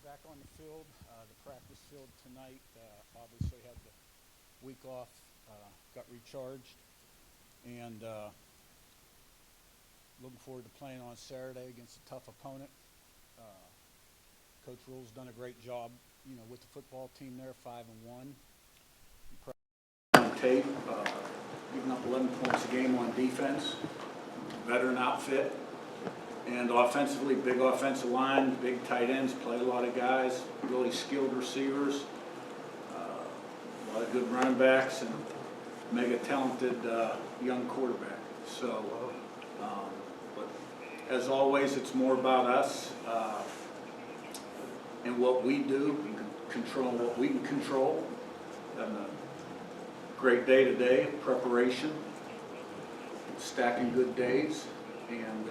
Back on the field, the practice field tonight. Obviously had the week off, got recharged, and looking forward to playing on Saturday against a tough opponent. Coach Rule's done a great job, with the football team there, 5-1. Tape, giving up 11 points a game on defense, veteran outfit. And offensively, big offensive line, big tight ends, play a lot of guys, really skilled receivers, a lot of good running backs, and mega talented young quarterback. So, but as always, it's more about us and what we do, and control what we can control. Having a great day today, preparation, stacking good days, and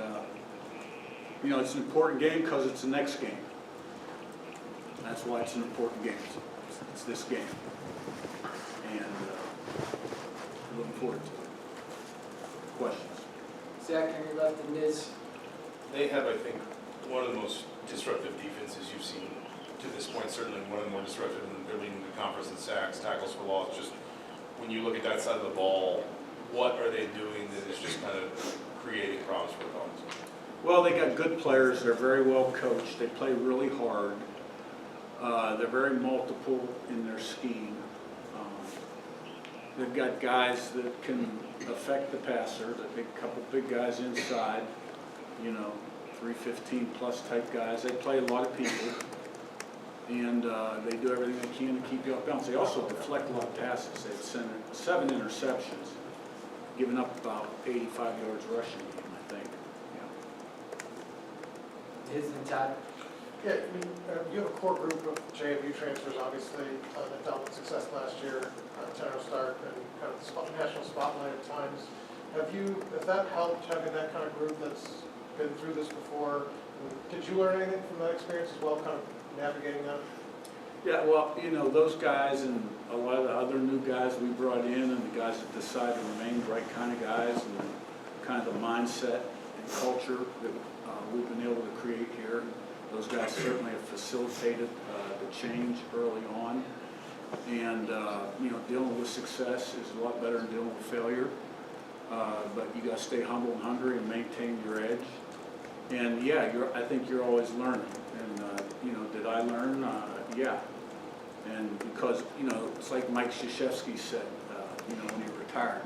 it's an important game because it's the next game. That's why it's an important game. It's this game. And looking forward to it. Questions? Zach, on your left, and Niz. They have, I think, one of the most disruptive defenses you've seen to this point, certainly one of the more disruptive, and they're leading the conference in sacks, tackles for loss. Just when you look at that side of the ball, what are they doing that is just kind of creating problems for opponents? Well, they got good players. They're very well coached. They play really hard. They're very multiple in their scheme. They've got guys that can affect the passer. A couple big guys inside, 315-plus type guys. They play a lot of people, and they do everything they can to keep you off balance. They also deflect a lot of passes. They've sent 7 interceptions, giving up about 85 yards rushing, I think. Niz and Todd. Yeah, you have a core group of JMU transfers, obviously, that dealt with success last year, 10-0 start, and kind of the national spotlight at times. Has that helped, having that kind of group that's been through this before? Did you learn anything from that experience as well, kind of navigating that? Yeah, well, those guys and a lot of the other new guys we brought in, and the guys that decided to remain the right kind of guys, and kind of the mindset and culture that we've been able to create here. Those guys certainly have facilitated the change early on. And, dealing with success is a lot better than dealing with failure. But you got to stay humble and hungry and maintain your edge. And, yeah, I think you're always learning. And, did I learn? Yeah. And because, it's like Mike Krzyzewski said, when he retired,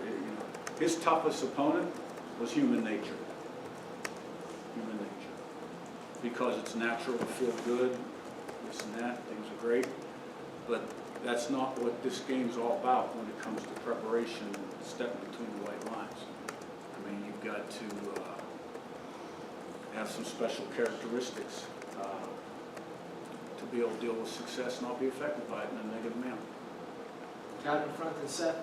his toughest opponent was human nature. Human nature. Because it's natural to feel good, this and that, things are great. But that's not what this game's all about when it comes to preparation and stepping between the white lines. I mean, you've got to have some special characteristics to be able to deal with success and not be affected by it in a negative manner. Todd in front and Seth.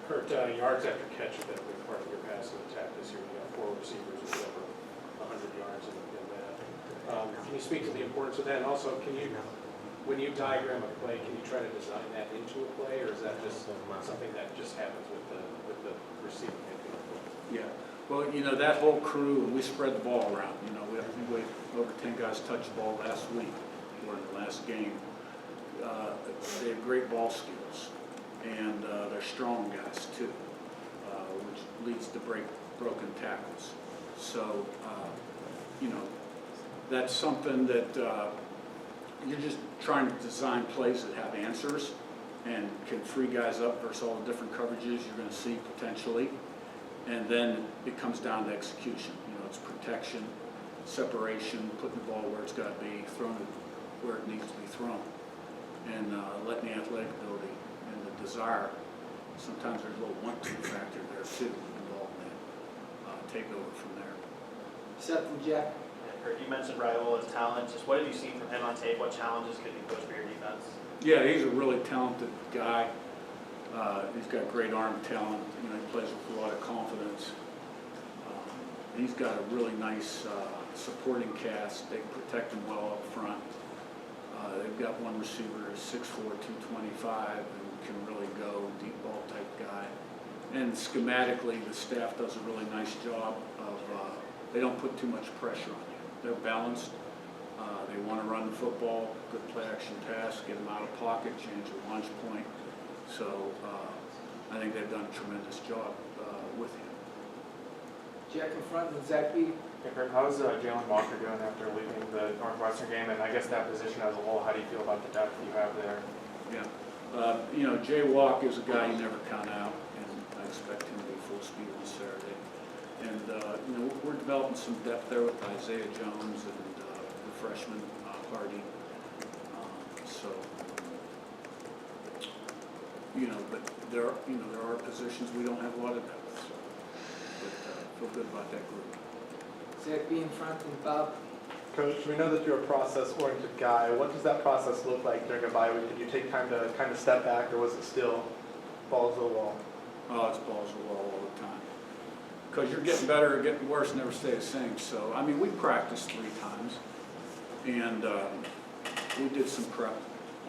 Kurt, yards after catch has been a big part of your passing attack this year. You got 4 receivers with over 100 yards in that. Can you speak to the importance of that? And also, when you diagram a play, can you try to design that into a play, or is that just something that just happens with the receiver making a play? Yeah. Well, that whole crew, we spread the ball around. I think we over 10 guys touched the ball last week or in the last game. They have great ball skills, and they're strong guys too, which leads to broken tackles. So, that's something that you're just trying to design plays that have answers and can free guys up versus all the different coverages you're going to see potentially. And then it comes down to execution. It's protection, separation, putting the ball where it's got to be, throwing it where it needs to be thrown, and letting the athletic ability and the desire. Sometimes there's a little want-to factor there too involved in that. Take over from there. Seth and Jack. Kurt, you mentioned Raiola's talent. Just what have you seen from him on tape? What challenges could he pose for your defense? Yeah, he's a really talented guy. He's got great arm talent. He plays with a lot of confidence. He's got a really nice supporting cast. They protect him well up front. They've got one receiver, 6'4", 225, and can really go, deep ball type guy. And schematically, the staff does a really nice job of, they don't put too much pressure on you. They're balanced. They want to run run the football, good play action pass, get them out of pocket, change the launch point. So I think they've done a tremendous job with him. Jack in front and Zach B. Hey, Kurt, how's Jalen Walker doing after leaving the Northwestern game? And I guess that position as a whole, how do you feel about the depth you have there? Yeah. You know, Jay Walk is a guy you never count out, and I expect him to be full speed on Saturday. And, you know, we're developing some depth there with Isaiah Jones and the freshman Hardy. So, you know, but there are positions we don't have a lot of depth. So, but feel good about that group. Zach B in front and Bob. Coach, we know that you're a process-oriented guy. What does that process look like during a bye week? Did you take time to kind of step back, or was it still balls to the wall? Oh, it's balls to the wall all the time. Because you're getting better or getting worse, never stay the same. So, I mean, we practiced 3 times, and we did some prep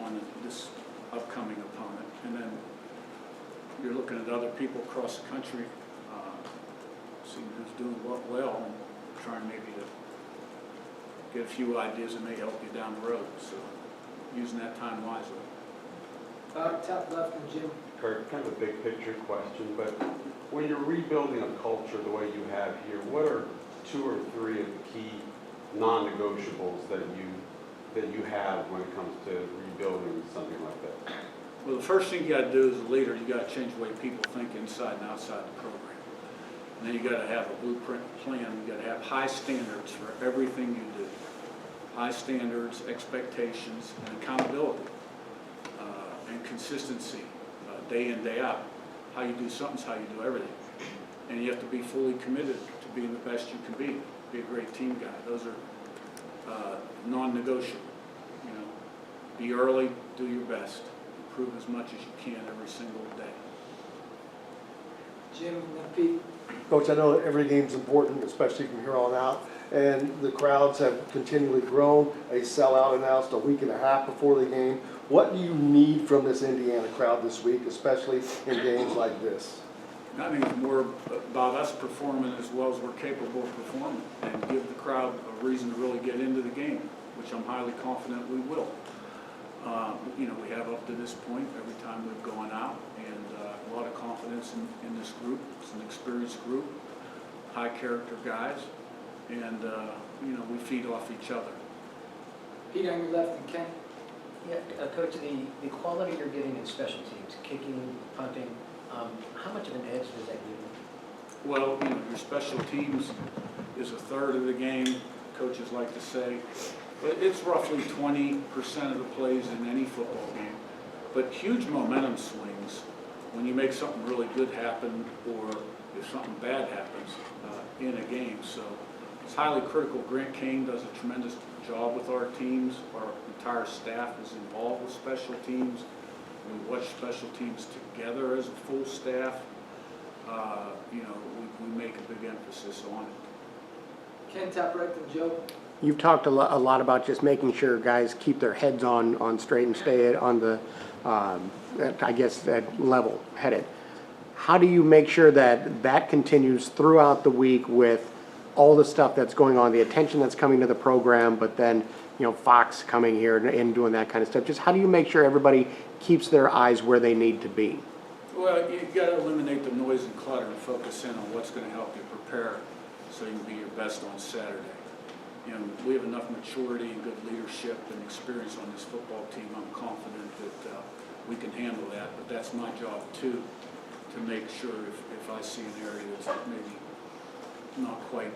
on this upcoming opponent. And then you're looking at other people across the country, seeing who's doing what well, and trying maybe to get a few ideas that may help you down the road. So, using that time wisely. Bob, top left and Jim. Kurt, kind of a big picture question, but when you're rebuilding a culture the way you have here, what are 2 or 3 of the key non-negotiables that you have when it comes to rebuilding something like that? Well, the first thing you got to do as a leader, you got to change the way people think inside and outside the program. And then you got to have a blueprint plan. You got to have high standards for everything you do. High standards, expectations, and accountability, and consistency, day in, day out. How you do something's how you do everything. And you have to be fully committed to being the best you can be. Be a great team guy. Those are non-negotiable. You know, be early, do your best, improve as much as you can every single day. Jim and then Pete. Coach, I know every game's important, especially from here on out, and the crowds have continually grown. A sellout announced a week and a half before the game. What do you need from this Indiana crowd this week, especially in games like this? I think it's more about us performing as well as we're capable of performing, and give the crowd a reason to really get into the game, which I'm highly confident we will. You know, we have up to this point every time we've gone out, and a lot of confidence in this group. It's an experienced group, high character guys, and you know, we feed off each other. Pete on your left and Ken. Yeah, Coach, the quality you're getting in special teams, kicking, punting, how much of an edge does that give you? Well, you know, your special teams is a third of the game, coaches like to say. But it's roughly 20% of the plays in any football game. But huge momentum swings when you make something really good happen, or if something bad happens in a game. So it's highly critical. Grant Kane does a tremendous job with our teams. Our entire staff is involved with special teams. We watch special teams together as a full staff. You know, we make a big emphasis on it. Ken, top right and Joe. You've talked a lot about just making sure guys keep their heads on straight and stay on the, I guess, that level headed. How do you make sure that continues throughout the week with all the stuff that's going on, the attention that's coming to the program, but then, you know, Fox coming here and doing that kind of stuff? Just how do you make sure everybody keeps their eyes where they need to be? Well, you got to eliminate the noise and clutter and focus in on what's going to help you prepare so you can be your best on Saturday. You know, we have enough maturity and good leadership and experience on this football team. I'm confident that we can handle that, but that's my job too, to make sure if I see an area that's maybe not quite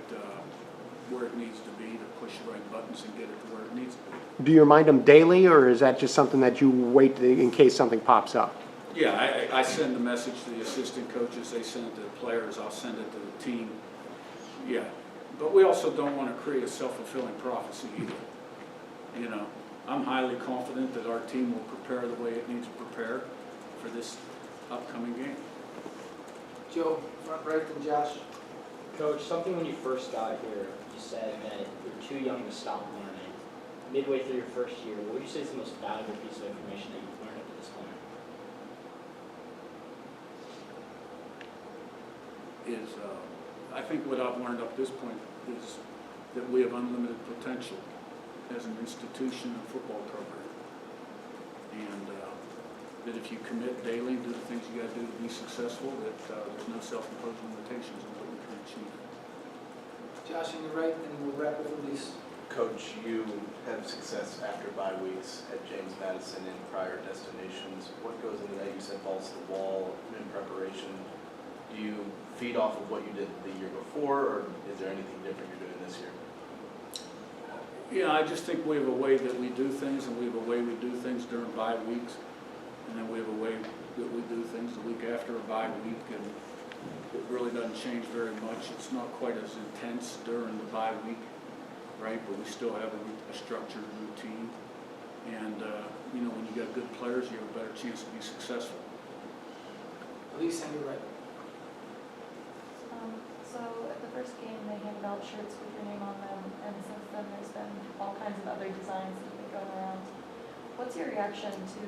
where it needs to be, to push the right buttons and get it to where it needs to be. Do you remind them daily, or is that just something that you wait in case something pops up? Yeah, I send the message to the assistant coaches, they send it to the players, I'll send it to the team. Yeah, but we also don't want to create a self-fulfilling prophecy either. You know, I'm highly confident that our team will prepare the way it needs to prepare for this upcoming game. Joe, front right and Josh. Coach, something when you first got here, you said that you're too young to stop learning. Midway through your first year, what would you say is the most valuable piece of information that you've learned up to this point? I think what I've learned up to this point is that we have unlimited potential, as an institution and football program. And that if you commit daily, do the things you gotta do to be successful, that there's no self-imposed limitations on what you can achieve. Josh on your right, and we'll wrap with Elise. Coach, you had success after bye weeks at James Madison and prior destinations. What goes into that? You said balls to the wall in preparation. Do you feed off of what you did the year before, or is there anything different you're doing this year? Yeah, I just think we have a way that we do things, and we have a way we do things during bye weeks, and then we have a way that we do things the week after a bye week, and it really doesn't change very much. It's not quite as intense during the bye week, right? But we still have a structured routine, and you know, when you got good players, you have a better chance to be successful. Elise on your right. So at the first game, they handed out shirts with your name on them, and since then, there's been all kinds of other designs that have been going around. What's your reaction to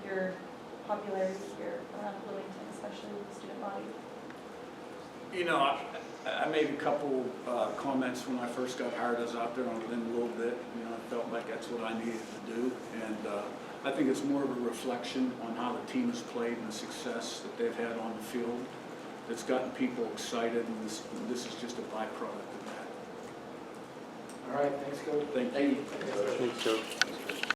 your popularity here around Bloomington, especially with the student body? You know, I made a couple comments when I first got hired. I was out there on a limb a little bit. You know, I felt like that's what I needed to do. And I think it's more of a reflection on how the team has played and the success that they've had on the field that's gotten people excited, and this is just a byproduct of that. All right, thanks, Coach. Thank you. Thanks, Coach. Thanks, Coach.